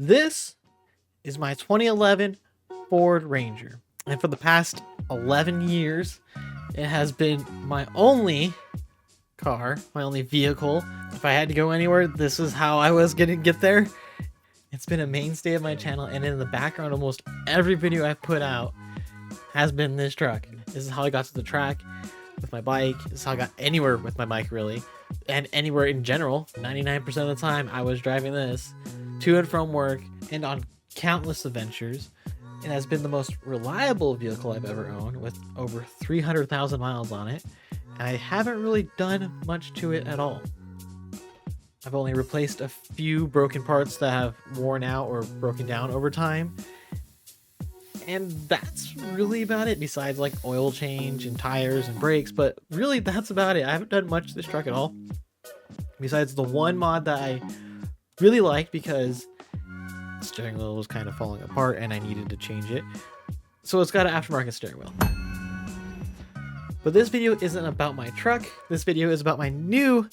This is my 2011 Ford Ranger, and for the past 11 years it has been my only car, my only vehicle. If I had to go anywhere, this is how I was gonna get there. It's been a mainstay of my channel, and in the background almost every video I've put out has been this truck. This is how I got to the track with my bike. This is how I got anywhere with my bike, really, and anywhere in general. 99% of the time I was driving this to and from work and on countless adventures. It has been the most reliable vehicle I've ever owned, with over 300,000 miles on it, and I haven't really done much to it at all. I've only replaced a few broken parts that have worn out or broken down over time, and that's really about it, besides like oil change and tires and brakes. But really, that's about it. I haven't done much to this truck at all, besides the one mod that I really liked because the steering wheel was kind of falling apart and I needed to change it. So it's got an aftermarket steering wheel. But this video isn't about my truck. This video is about my new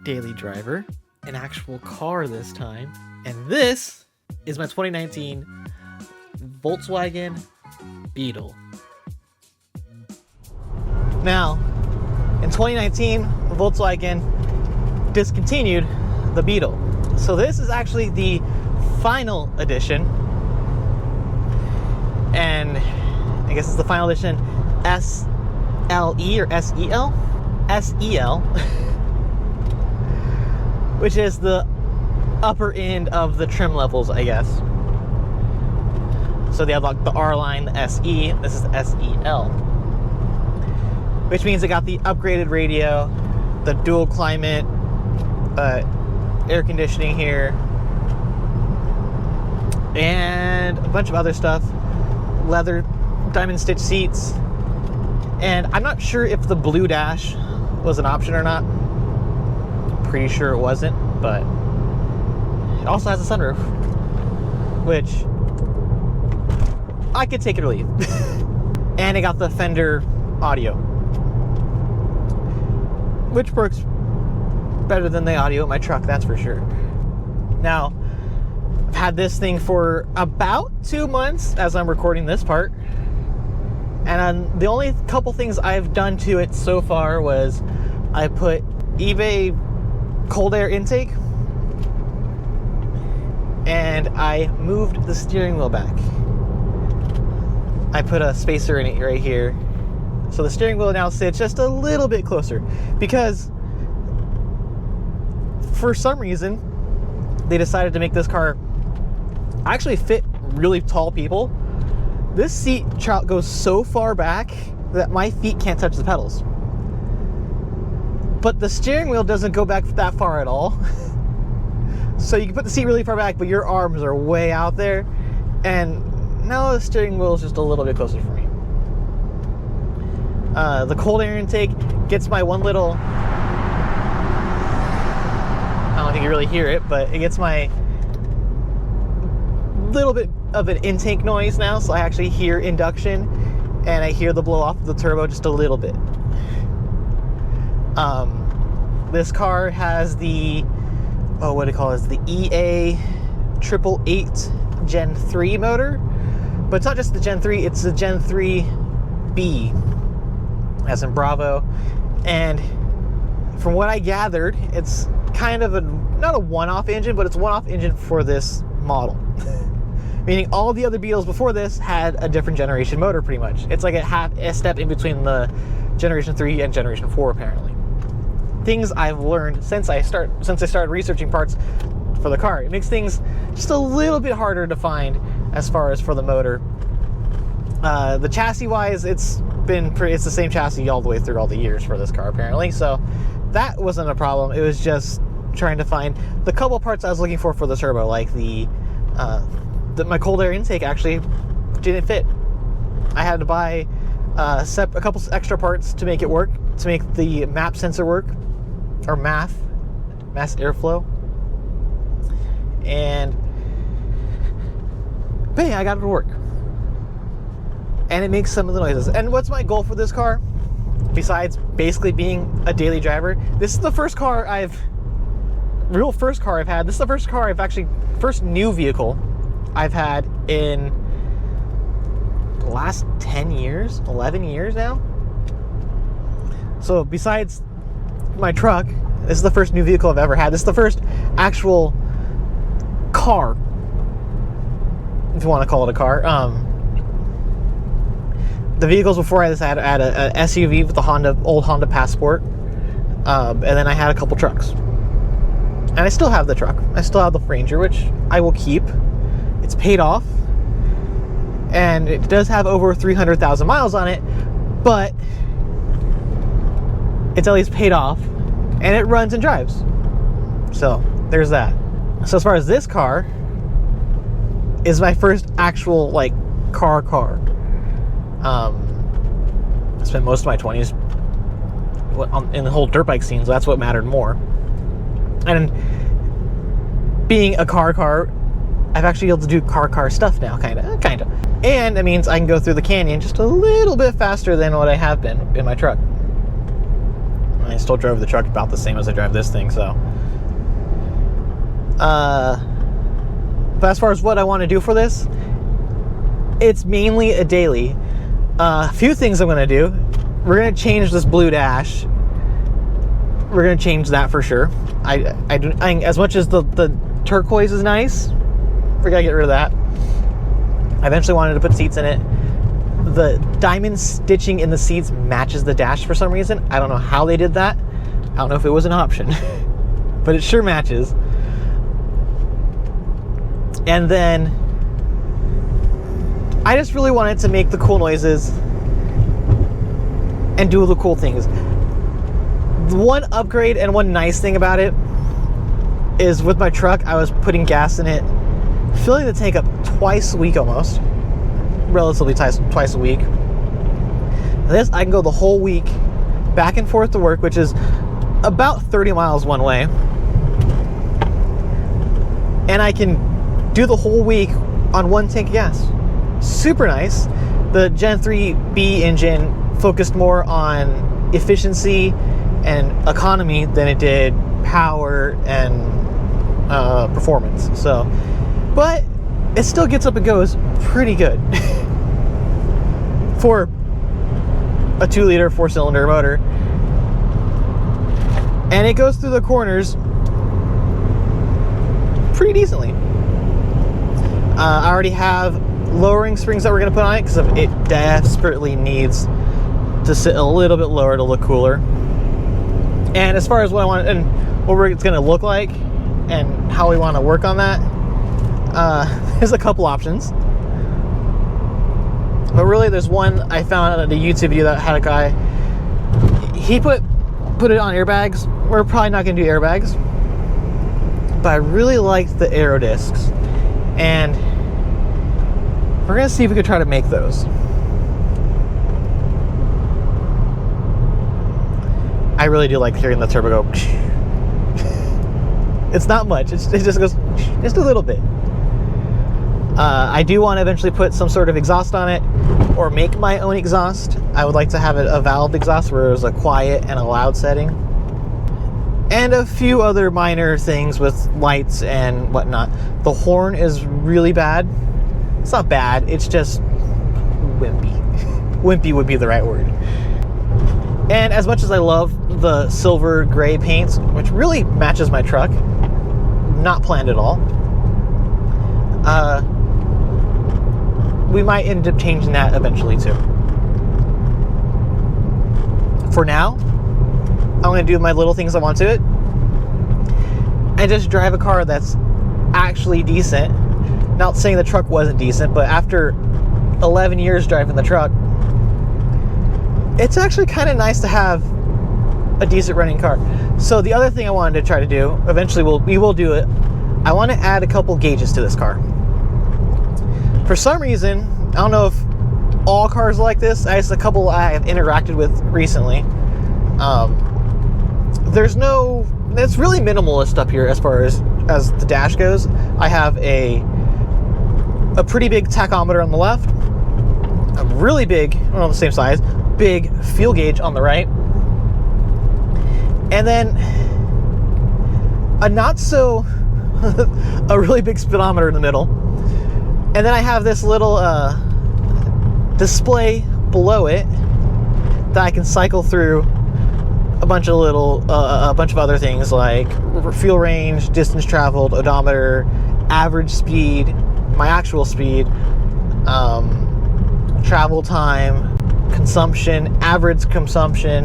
daily driver, an actual car this time. And this is my 2019 Volkswagen Beetle. Now, in 2019, Volkswagen discontinued the Beetle. So this is actually the final edition, and I guess it's the final edition SLE or SEL? SEL, which is the upper end of the trim levels, I guess. So they have like the R line, the SE, this is the SEL, which means it got the upgraded radio, the dual climate, air conditioning here, and a bunch of other stuff, leather diamond stitch seats, and I'm not sure if the blue dash was an option or not. Pretty sure it wasn't, but it also has a sunroof, which I could take it or leave. And it got the Fender audio, which works better than the audio in my truck, that's for sure. Now, I've had this thing for about 2 months as I'm recording this part, and the only couple things I've done to it so far was I put eBay cold air intake, and I moved the steering wheel back. I put a spacer in it right here, so the steering wheel now sits just a little bit closer, because for some reason they decided to make this car actually fit really tall people. This seat goes so far back that my feet can't touch the pedals, but the steering wheel doesn't go back that far at all. So you can put the seat really far back, but your arms are way out there, and now the steering wheel is just a little bit closer for me. The cold air intake gets my one little, I don't think you really hear it, but it gets my little bit of an intake noise now, so I actually hear induction, and I hear the blow off of the turbo just a little bit. This car has the, what do you call it? It's the EA 888 Gen 3 motor, but it's not just the Gen 3, it's the Gen 3B, as in Bravo. And from what I gathered, it's kind of not a one-off engine, but it's a one-off engine for this model. Meaning all the other Beetles before this had a different generation motor, pretty much. It's like a step in between the Generation 3 and Generation 4, apparently. Things I've learned since I started researching parts for the car. It makes things just a little bit harder to find as far as for the motor. The chassis-wise, it's the same chassis all the way through all the years for this car, apparently. So that wasn't a problem. It was just trying to find the couple parts I was looking for the turbo, like my cold air intake actually didn't fit. I had to buy a couple extra parts to make it work, to make the map sensor work, or mass airflow, and bang, I got it to work. And it makes some of the noises. And what's my goal for this car, besides basically being a daily driver? This is the first car I've had. This is the first new vehicle I've had in the last 10 years, 11 years now. So besides my truck, this is the first new vehicle I've ever had. This is the first actual car, if you want to call it a car. The vehicles before this, I had a SUV with the old Honda Passport, and then I had a couple trucks. And I still have the truck. I still have the Ranger, which I will keep. It's paid off, and it does have over 300,000 miles on it, but it's at least paid off, and it runs and drives. So there's that. So as far as this car, is my first actual like car. I spent most of my 20s in the whole dirt bike scene, so that's what mattered more. And being a car, I've actually able to do car stuff now, kind of. And that means I can go through the canyon just a little bit faster than what I have been in my truck. I still drove the truck about the same as I drive this thing, so. But as far as what I want to do for this, it's mainly a daily. A few things I'm going to do. We're going to change this blue dash. We're going to change that for sure. I as much as the turquoise is nice, we're going to get rid of that. I eventually wanted to put seats in it. The diamond stitching in the seats matches the dash for some reason. I don't know how they did that. I don't know if it was an option, but it sure matches. And then I just really wanted to make the cool noises and do the cool things. One upgrade and one nice thing about it is with my truck, I was putting gas in it, filling the tank up twice a week almost. Relatively twice a week. This, I can go the whole week back and forth to work, which is about 30 miles one way. And I can do the whole week on one tank of gas. Super nice. The Gen 3B engine focused more on efficiency and economy than it did power and performance. So, but it still gets up and goes pretty good for a 2-liter 4-cylinder motor. And it goes through the corners pretty decently. I already have lowering springs that we're going to put on it because it desperately needs to sit a little bit lower to look cooler. And as far as what I want and what it's going to look like and how we want to work on that, there's a couple options. But really, there's one I found on a YouTube video that had a guy, he put it on airbags. We're probably not going to do airbags, but I really liked the aero discs, and we're going to see if we could try to make those. I really do like hearing the turbo go. It's not much. It just goes just a little bit. I do want to eventually put some sort of exhaust on it, or make my own exhaust. I would like to have a valved exhaust where there's a quiet and a loud setting, and a few other minor things with lights and whatnot. The horn is really bad. It's not bad, it's just wimpy. Wimpy would be the right word. And as much as I love the silver gray paint, which really matches my truck, not planned at all, we might end up changing that eventually too. For now, I'm going to do my little things I want to it, and just drive a car that's actually decent. Not saying the truck wasn't decent, but after 11 years driving the truck, it's actually kind of nice to have a decent running car. So the other thing I wanted to try to do, eventually we will do it, I want to add a couple gauges to this car. For some reason, I don't know if all cars are like this, it's a couple I have interacted with recently. It's really minimalist up here as far as the dash goes. I have a pretty big tachometer on the left, a really big, well, the same size, big fuel gauge on the right, and then a really big speedometer in the middle, And then I have this little display below it that I can cycle through a bunch of other things like fuel range, distance traveled, odometer, average speed, my actual speed, travel time, consumption, average consumption.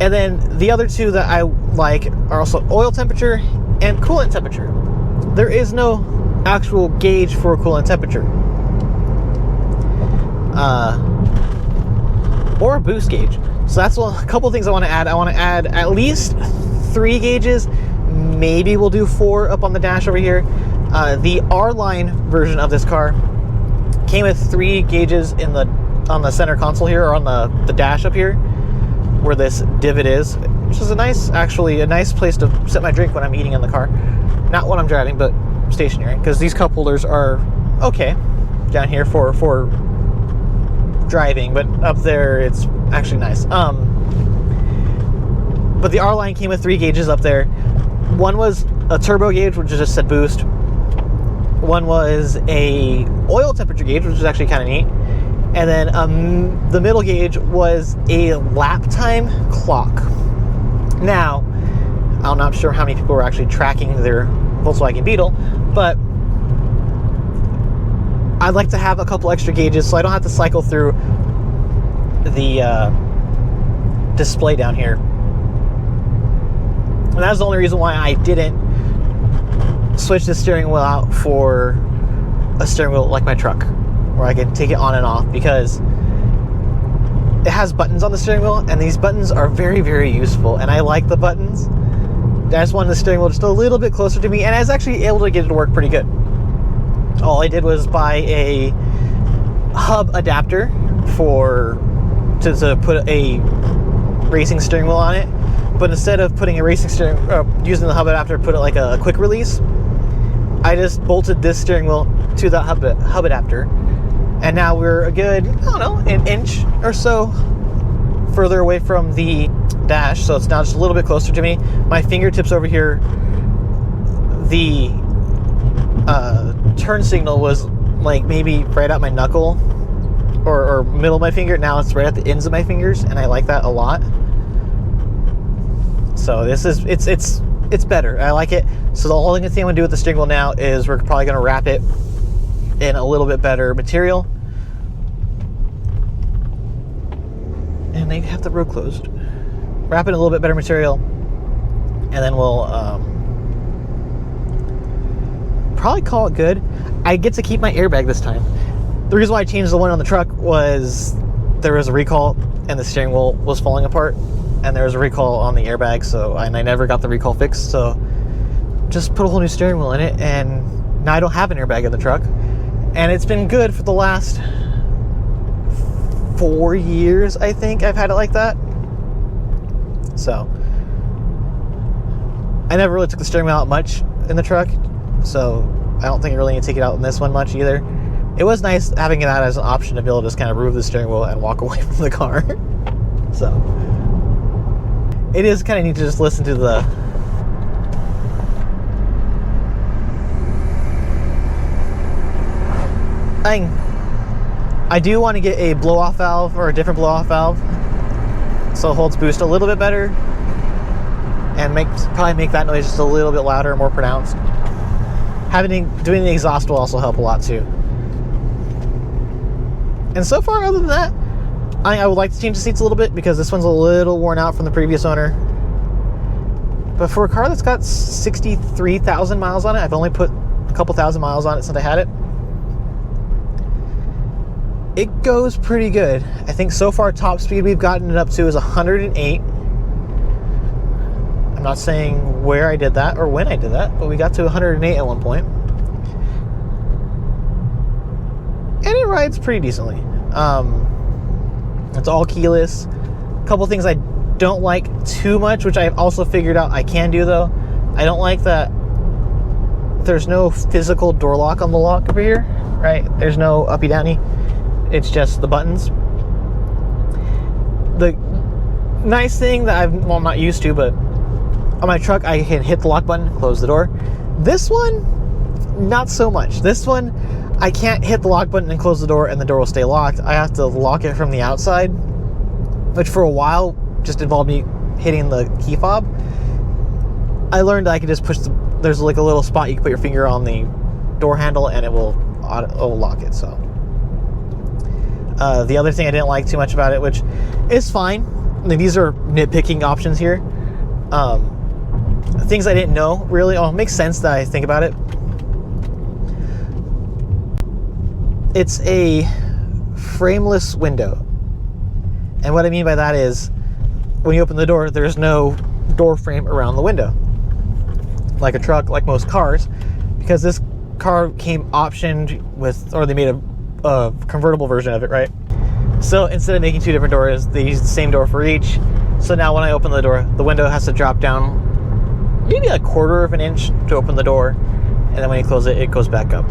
And then the other two that I like are also oil temperature and coolant temperature. There is no actual gauge for coolant temperature. Or a boost gauge. So that's a couple of things I want to add. I want to add at least 3 gauges. Maybe we'll do 4 up on the dash over here. The R-Line version of this car came with 3 gauges on the center console here, or on the dash up here, where this divot is, which is a nice place to set my drink when I'm eating in the car. Not when I'm driving, but stationary, because these cup holders are okay down here for driving, but up there it's actually nice. But the R-Line came with 3 gauges up there. One was a turbo gauge, which just said boost. One was a oil temperature gauge, which is actually kind of neat. And then the middle gauge was a lap time clock. Now, I'm not sure how many people were actually tracking their Volkswagen Beetle, but I'd like to have a couple extra gauges so I don't have to cycle through the display down here. And that's the only reason why I didn't switch the steering wheel out for a steering wheel like my truck, where I can take it on and off, because it has buttons on the steering wheel, and these buttons are very, very useful, and I like the buttons. I just wanted the steering wheel just a little bit closer to me, and I was actually able to get it to work pretty good. All I did was buy a hub adapter to put a racing steering wheel on it, but instead of putting a using the hub adapter to put it like a quick release, I just bolted this steering wheel to the hub adapter, and now we're a good, I don't know, an inch or so further away from the dash, so it's now just a little bit closer to me. My fingertips over here, the turn signal was like maybe right at my knuckle or middle of my finger. Now it's right at the ends of my fingers, and I like that a lot. So this is it's better. I like it. So the only thing I'm gonna do with the steering wheel now is we're probably gonna wrap it in a little bit better material. And they have the road closed. Wrap it in a little bit better material, and then we'll probably call it good. I get to keep my airbag this time. The reason why I changed the one on the truck was there was a recall and the steering wheel was falling apart, and there was a recall on the airbag, and I never got the recall fixed, so just put a whole new steering wheel in it, and now I don't have an airbag in the truck. And it's been good for the last 4 years, I think I've had it like that. So I never really took the steering wheel out much in the truck, so I don't think I really need to take it out in this one much either. It was nice having it out as an option to be able to just kind of remove the steering wheel and walk away from the car. So it is kind of neat to just listen to the I do want to get a blow-off valve, or a different blow-off valve, so it holds boost a little bit better and probably make that noise just a little bit louder and more pronounced. Doing the exhaust will also help a lot too. And so far, other than that, I would like to change the seats a little bit because this one's a little worn out from the previous owner. But for a car that's got 63,000 miles on it, I've only put a couple thousand miles on it since I had it. It goes pretty good. I think so far top speed we've gotten it up to is 108. I'm not saying where I did that or when I did that, but we got to 108 at one point. And it rides pretty decently. It's all keyless. A couple things I don't like too much, which I've also figured out I can do though. I don't like that there's no physical door lock on the lock over here, right? There's no uppy downy. It's just the buttons. The nice thing that I'm not used to, but on my truck I can hit the lock button, close the door. This one, not so much. This one, I can't hit the lock button and close the door and the door will stay locked. I have to lock it from the outside, which for a while just involved me hitting the key fob. I learned I could just push there's like a little spot you can put your finger on the door handle and it will lock it. So the other thing I didn't like too much about it, which is fine, I mean, these are nitpicking options here, things I didn't know really. It makes sense that I think about it. It's a frameless window, and what I mean by that is when you open the door, there's no door frame around the window like a truck, like most cars, because this car came optioned with, or they made a convertible version of it, right? So instead of making two different doors, they use the same door for each. So now when I open the door, the window has to drop down maybe a quarter of an inch to open the door, and then when you close it, it goes back up,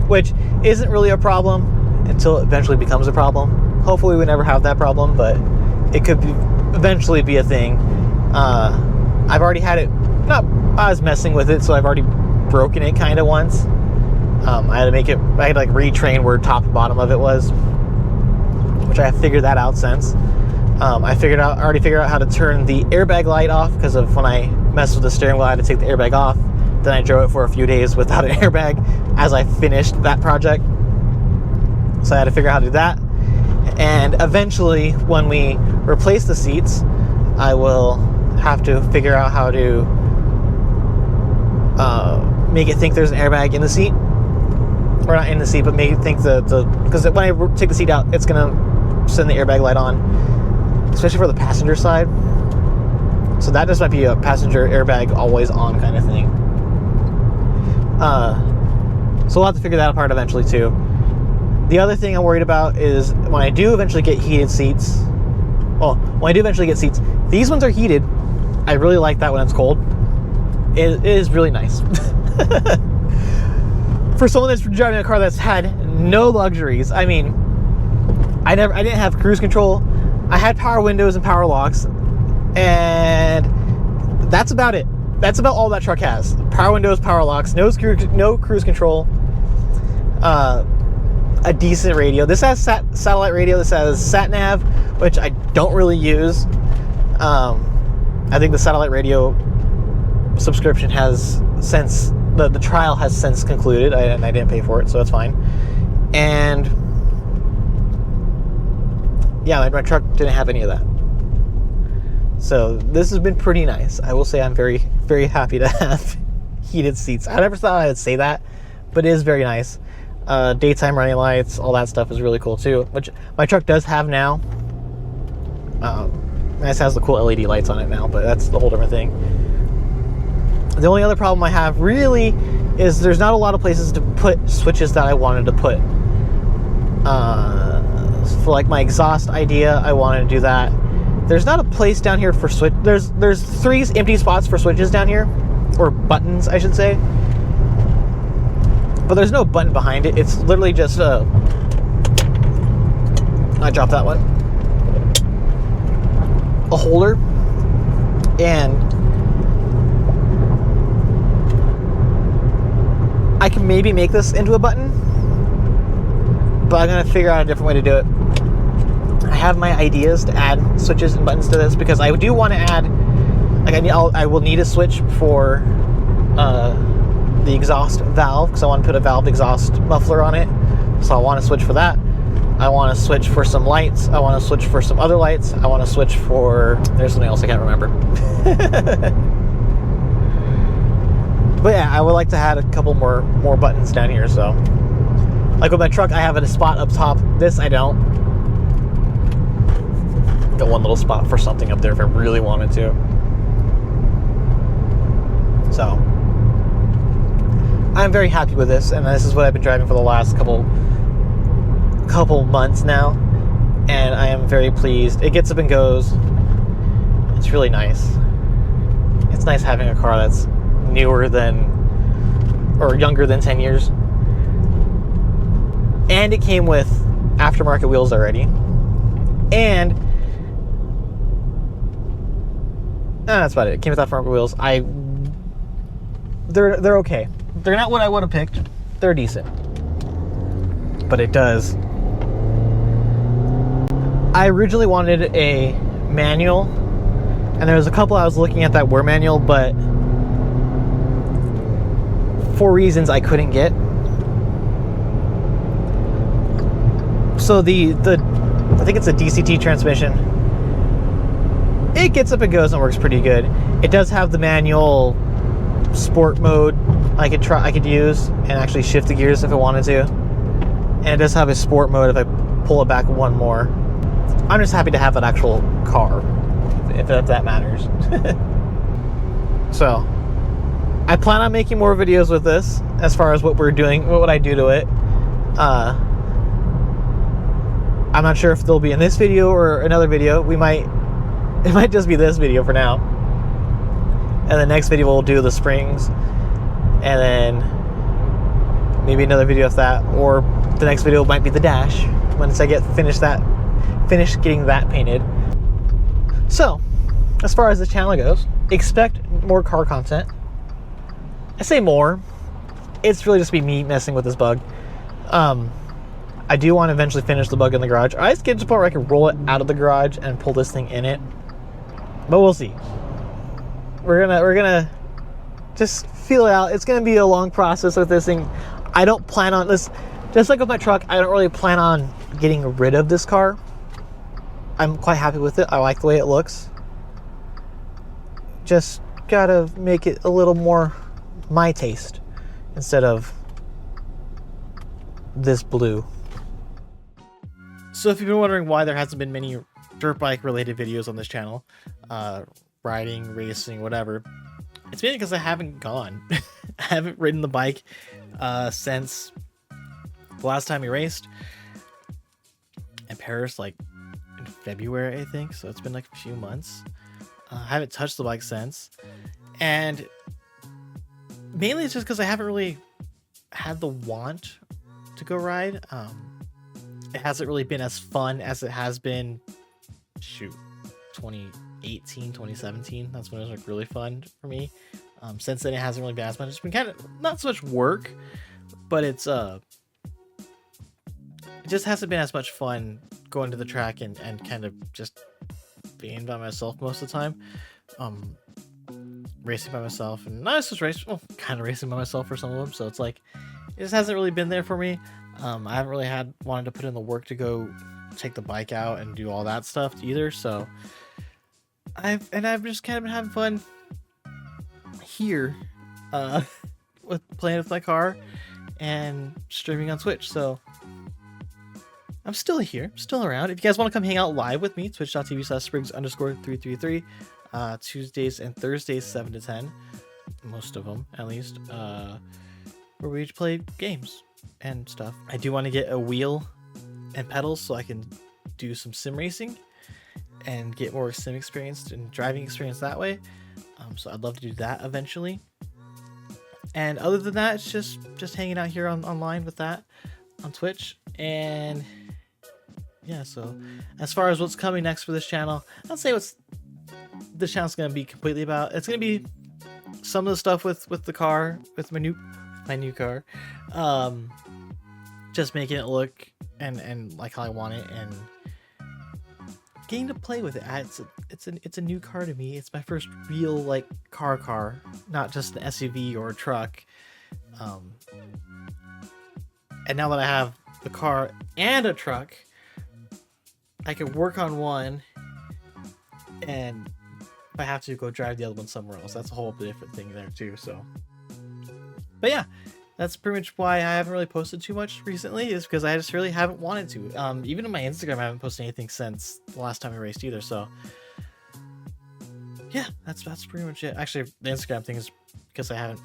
which isn't really a problem until it eventually becomes a problem. Hopefully we never have that problem, but it could eventually be a thing. I've already had it, I was messing with it, so I've already broken it kind of once. I had to like retrain where top and bottom of it was, which I have figured that out since. I already figured out how to turn the airbag light off, because of when I messed with the steering wheel, I had to take the airbag off. Then I drove it for a few days without an airbag as I finished that project. So I had to figure out how to do that. And eventually, when we replace the seats, I will have to figure out how to make it think there's an airbag in the seat. Or not in the seat, but make it think because when I take the seat out, it's going to send the airbag light on, especially for the passenger side. So that just might be a passenger airbag always on kind of thing. So we'll have to figure that apart eventually too. The other thing I'm worried about is when I do eventually get heated seats. Well, when I do eventually get seats, these ones are heated. I really like that when it's cold. It is really nice. For someone that's driving a car that's had no luxuries, I mean, I didn't have cruise control. I had power windows and power locks, and that's about it. That's about all that truck has. Power windows, power locks, no cruise control, a decent radio. This has satellite radio. This has sat nav, which I don't really use. I think the satellite radio subscription has since the trial has since concluded, and I didn't pay for it, so it's fine. And yeah, my truck didn't have any of that. So this has been pretty nice. I will say I'm very, very happy to have heated seats. I never thought I would say that, but it is very nice. Daytime running lights, all that stuff is really cool too, which my truck does have now. It has the cool LED lights on it now, but that's the whole different thing. The only other problem I have really is there's not a lot of places to put switches that I wanted to put. For like my exhaust idea, I wanted to do that. There's not a place down here for switch. There's 3 empty spots for switches down here, or buttons, I should say. But there's no button behind it. It's literally just I dropped that one. A holder, and I can maybe make this into a button, but I'm gonna figure out a different way to do it. I have my ideas to add switches and buttons to this, because I do want to add, like I will need a switch for the exhaust valve, because I want to put a valved exhaust muffler on it. So I want to switch for that. I want to switch for some lights. I want to switch for some other lights. I want to switch for, there's something else I can't remember. But yeah, I would like to add a couple more buttons down here. So like with my truck, I have a spot up top. This I don't. Got one little spot for something up there if I really wanted to. So I'm very happy with this, and this is what I've been driving for the last couple months now, and I am very pleased. It gets up and goes. It's really nice. It's nice having a car that's newer than, or younger than 10 years. And it came with aftermarket wheels already. And that's about it. It came with aftermarket wheels. They're okay. They're not what I would have picked. They're decent. But it does. I originally wanted a manual, and there was a couple I was looking at that were manual, but for reasons I couldn't get. So I think it's a DCT transmission. It gets up and goes and works pretty good. It does have the manual sport mode I could use and actually shift the gears if I wanted to. And it does have a sport mode if I pull it back one more. I'm just happy to have an actual car, if that matters. So, I plan on making more videos with this, as far as what we're doing, what would I do to it. I'm not sure if they'll be in this video or another video. It might just be this video for now. And the next video we'll do the springs, and then maybe another video of that, or the next video might be the dash once I get finished getting that painted. So, as far as the channel goes, expect more car content. I say more. It's really just be me messing with this bug. I do want to eventually finish the bug in the garage. I just get to the point where I can roll it out of the garage and pull this thing in it. But we'll see. We're gonna just feel it out. It's gonna be a long process with this thing. I don't plan on this. Just like with my truck, I don't really plan on getting rid of this car. I'm quite happy with it. I like the way it looks. Just gotta make it a little more my taste instead of this blue. So if you've been wondering why there hasn't been many dirt bike related videos on this channel, riding, racing, whatever, it's mainly because I haven't gone. I haven't ridden the bike since the last time we raced in Paris, like in February, I think. So it's been like a few months. I haven't touched the bike since, and mainly it's just because I haven't really had the want to go ride. It hasn't really been as fun as it has been, 2018, 2017. That's when it was like really fun for me. Since then it hasn't really been as much. It's been kind of not so much work, but it just hasn't been as much fun going to the track and kind of just being by myself most of the time. Racing by myself, and not just racing, well, kind of racing by myself for some of them. So it's like, it just hasn't really been there for me. I haven't really wanted to put in the work to go take the bike out and do all that stuff either. So I've just kind of been having fun here, with playing with my car and streaming on Twitch. So I'm still here, still around. If you guys want to come hang out live with me, twitch.tv/Spriggs_333, Tuesdays and Thursdays, 7 to 10, most of them at least, where we play games and stuff. I do want to get a wheel and pedals so I can do some sim racing and get more sim experience and driving experience that way. So I'd love to do that eventually. And other than that, it's just hanging out here online with that on Twitch. And yeah, so as far as what's coming next for this channel, I'll say what's this channel's gonna be completely about. It's gonna be some of the stuff with the car, with my new car, just making it look and like how I want it, and getting to play with it. It's a new car to me. It's my first real like car, not just an SUV or a truck. And now that I have the car and a truck, I can work on one, and if I have to, go drive the other one somewhere else. That's a whole different thing there too. So, but yeah, that's pretty much why I haven't really posted too much recently, is because I just really haven't wanted to. Even on my Instagram, I haven't posted anything since the last time I raced either. So yeah, that's pretty much it. Actually, the Instagram thing is because I haven't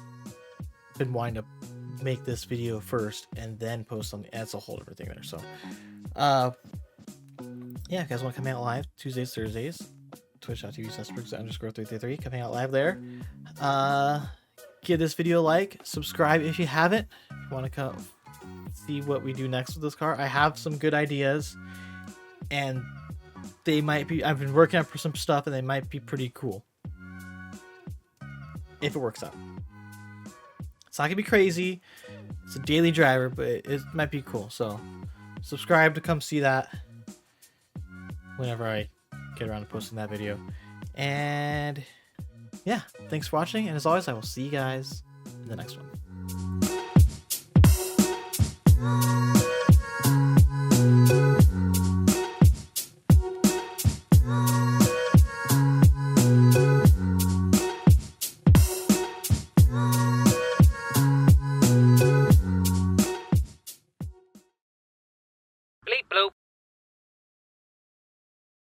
been wanting to make this video first and then post something. That's a whole different thing there. So yeah, if you guys want to come out live Tuesdays, Thursdays, twitch.tv/Spriggs_333, come hang out live there. Give this video a like, subscribe if you haven't. If you want to come see what we do next with this car, I have some good ideas, and they might be, I've been working on some stuff, and they might be pretty cool if it works out. It's not gonna be crazy. It's a daily driver, but it might be cool. So subscribe to come see that whenever I get around to posting that video. And yeah, thanks for watching. And as always, I will see you guys in the next one.